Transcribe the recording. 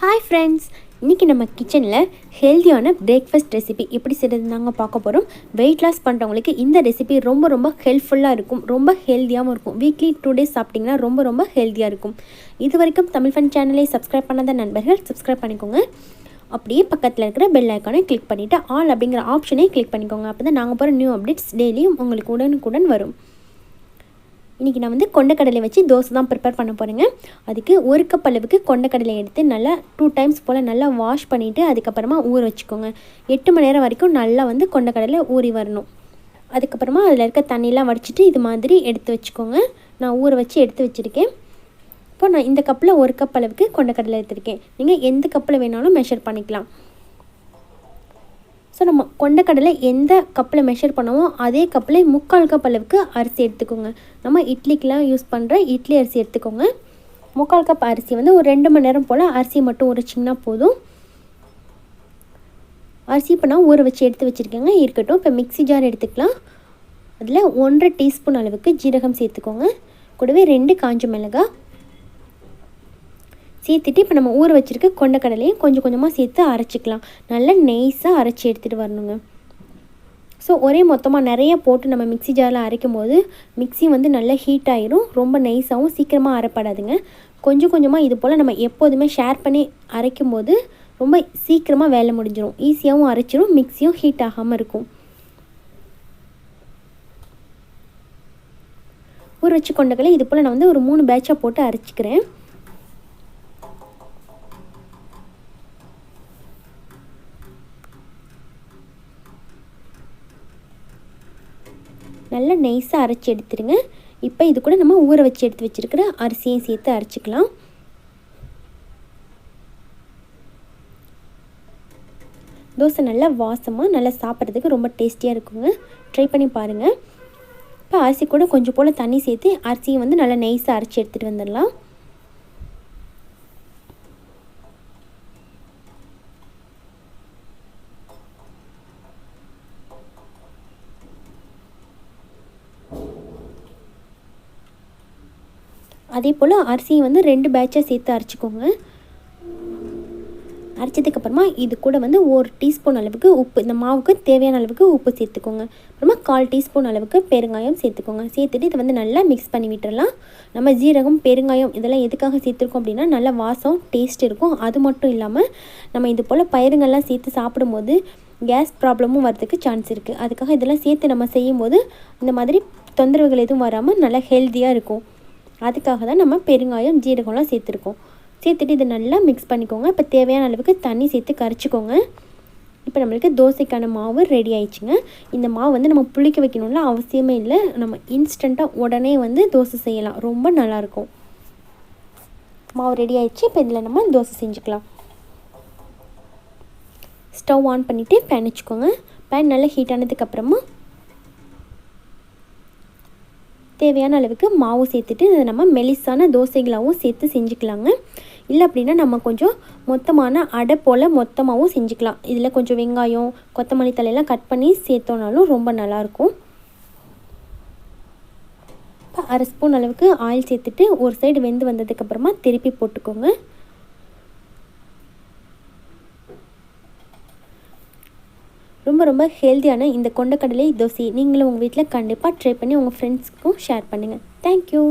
Hi friends, இன்றைக்கி நம்ம கிச்சனில் ஹெல்த்தியான பிரேக்ஃபாஸ்ட் ரெசிபி எப்படி செய்கிறது தாங்க பார்க்க போகிறோம். வெயிட் லாஸ் பண்ணுறவங்களுக்கு இந்த ரெசிபி ரொம்ப ஹெல்ப்ஃபுல்லாக இருக்கும், ரொம்ப ஹெல்த்தியாகவும் இருக்கும். வீக்லி 2 days சாப்பிட்டிங்கன்னா ரொம்ப ஹெல்த்தியாக இருக்கும். இது வரைக்கும் தமிழ் ஃபன் சேனலை சப்ஸ்கிரைப் பண்ணாத நண்பர்கள் சப்ஸ்கிரைப் பண்ணிக்கோங்க. அப்படியே பக்கத்தில் இருக்கிற பெல் ஐக்கானை கிளிக் பண்ணிவிட்டு ஆல் அப்படிங்கிற ஆப்ஷனை கிளிக் பண்ணிக்கோங்க. அப்போ தான் நாங்கள் போகிற நியூ அப்டேட்ஸ் டெய்லியும் உங்களுக்கு உடனுக்குடன் வரும். இன்றைக்கி நான் கொண்டக்கடலை வச்சு தோசை தான் ப்ரிப்பேர் பண்ண போகிறேங்க. அதுக்கு 1 கப் அளவுக்கு கொண்டக்கடலை எடுத்து நல்லா 2 times போல் நல்லா வாஷ் பண்ணிவிட்டு அதுக்கப்புறமா ஊற வச்சுக்கோங்க. 8 மணி நேரம் வரைக்கும் நல்லா கொண்டக்கடலை ஊறி வரணும். அதுக்கப்புறமா அதில் இருக்க தண்ணியெலாம் வடிச்சிட்டு இது மாதிரி எடுத்து வச்சுக்கோங்க. நான் ஊற வச்சு எடுத்து வச்சுருக்கேன். இப்போ நான் இந்த கப்பில் 1 கப் அளவுக்கு கொண்டக்கடலை எடுத்துருக்கேன். நீங்கள் எந்த கப்பில் வேணாலும் மெஷர் பண்ணிக்கலாம். ஸோ நம்ம கொண்டக்கடலை எந்த கப்பில் மெஷர் பண்ணுவோம் அதே கப்பில் 3/4 கப் அளவுக்கு அரிசி எடுத்துக்கோங்க. நம்ம இட்லிக்கெலாம் யூஸ் பண்ணுற இட்லி அரிசி எடுத்துக்கோங்க. 3/4 கப் அரிசி ஒரு 2 மணி நேரம் போல் அரிசி மட்டும் ஊறிச்சிங்கன்னா போதும். அரிசி இப்போ நான் ஊற வச்சு எடுத்து வச்சுருக்கேங்க, இருக்கட்டும். இப்போ மிக்ஸி ஜார் எடுத்துக்கலாம். அதில் 1.5 டீஸ்பூன் அளவுக்கு ஜீரகம் சேர்த்துக்கோங்க. கூடவே 2 காஞ்ச மிளகாய் சேர்த்துட்டு இப்போ நம்ம ஊற வச்சுருக்க கொண்டக்கடலையும் கொஞ்சமாக சேர்த்து அரைச்சிக்கலாம். நல்லா நெய்ஸாக அரைச்சி எடுத்துகிட்டு வரணுங்க. ஸோ ஒரே மொத்தமாக நிறைய போட்டு நம்ம மிக்ஸி ஜாரில் அரைக்கும் போது மிக்ஸி நல்லா ஹீட் ஆகிரும், ரொம்ப நெய்ஸாகவும் சீக்கிரமாக அரைப்படாதுங்க. கொஞ்சமாக இது போல் நம்ம எப்போதுமே ஷேர் பண்ணி அரைக்கும் போது ரொம்ப சீக்கிரமாக வேலை முடிஞ்சிடும், ஈஸியாகவும் அரைச்சிரும், மிக்ஸியும் ஹீட் ஆகாமல் இருக்கும். ஊற வச்சு கொண்டக்கடலை இது போல் நான் ஒரு 3 பேட்சாக போட்டு அரைச்சிக்கிறேன். நல்லா நெய்ஸாக அரைச்சி எடுத்துருங்க. இப்போ இது கூட நம்ம ஊற வச்சு எடுத்து வச்சுருக்கிற அரிசியையும் சேர்த்து அரைச்சிக்கலாம். தோசை நல்லா வாசமாக நல்லா சாப்பிட்றதுக்கு ரொம்ப டேஸ்டியாக இருக்குங்க. ட்ரை பண்ணி பாருங்கள். இப்போ அரிசி கூட கொஞ்சம் போல் தண்ணி சேர்த்து அரிசியை நல்லா நெய்ஸாக அரைச்சி எடுத்துகிட்டு வந்துடலாம். அதே போல் அரிசியை 2 பேட்சாக சேர்த்து அரைச்சிக்கோங்க. அரைச்சதுக்கப்புறமா இது கூட 1 டீஸ்பூன் அளவுக்கு உப்பு, இந்த மாவுக்கு தேவையான அளவுக்கு உப்பு சேர்த்துக்கோங்க. அப்புறமா 1/4 டீஸ்பூன் அளவுக்கு பெருங்காயம் சேர்த்துக்கோங்க. சேர்த்துட்டு இது நல்லா மிக்ஸ் பண்ணி விட்டுடலாம். நம்ம ஜீரகம், பெருங்காயம் இதெல்லாம் எதுக்காக சேர்த்துருக்கோம் அப்படின்னா நல்ல வாசம், டேஸ்ட் இருக்கும். அது மட்டும் இல்லாமல் நம்ம இது போல் பயிருங்கள்லாம் சேர்த்து சாப்பிடும்போது கேஸ் ப்ராப்ளமும் வரதுக்கு சான்ஸ் இருக்குது. அதுக்காக இதெல்லாம் சேர்த்து நம்ம செய்யும்போது இந்த மாதிரி தொந்தரவுகள் எதுவும் வராமல் நல்லா ஹெல்த்தியாக இருக்கும். அதுக்காக தான் நம்ம பெருங்காயம், ஜீரகம்லாம் சேர்த்துருக்கோம். சேர்த்துட்டு இதை நல்லா மிக்ஸ் பண்ணிக்கோங்க. இப்போ தேவையான அளவுக்கு தண்ணி சேர்த்து கரைச்சிக்கோங்க. இப்போ நம்மளுக்கு தோசைக்கான மாவு ரெடி ஆயிடுச்சுங்க. இந்த மாவு நம்ம புளிக்க வைக்கணும்ல அவசியமே இல்லை. நம்ம இன்ஸ்டண்ட்டாக உடனே தோசை செய்யலாம், ரொம்ப நல்லாயிருக்கும். மாவு ரெடி ஆயிடுச்சு. இப்போ இதில் நம்ம தோசை செஞ்சுக்கலாம். ஸ்டவ் ஆன் பண்ணிவிட்டு பேன் வச்சுக்கோங்க. பேன் நல்லா ஹீட் ஆனதுக்கப்புறமா தேவையான அளவுக்கு மாவு சேர்த்துட்டு நம்ம மெலிசான தோசைகளாகவும் சேர்த்து செஞ்சுக்கலாங்க. இல்லை அப்படின்னா நம்ம கொஞ்சம் மொத்தமான அடை போல் மொத்தமாகவும் செஞ்சுக்கலாம். இதில் கொஞ்சம் வெங்காயம், கொத்தமல்லி தலையெல்லாம் கட் பண்ணி சேர்த்தோனாலும் ரொம்ப நல்லாயிருக்கும். இப்போ 1/2 ஸ்பூன் அளவுக்கு ஆயில் சேர்த்துட்டு ஒரு சைடு வெந்து வந்ததுக்கப்புறமா திருப்பி போட்டுக்கோங்க. ரொம்ப ஹெல்த்தியான இந்த கொண்டக்கடலை தோசை நீங்களும் உங்கள் வீட்டில் கண்டிப்பாக ட்ரை பண்ணி உங்கள் ஃப்ரெண்ட்ஸ்க்கும் ஷேர் பண்ணுங்கள். தேங்க்யூ.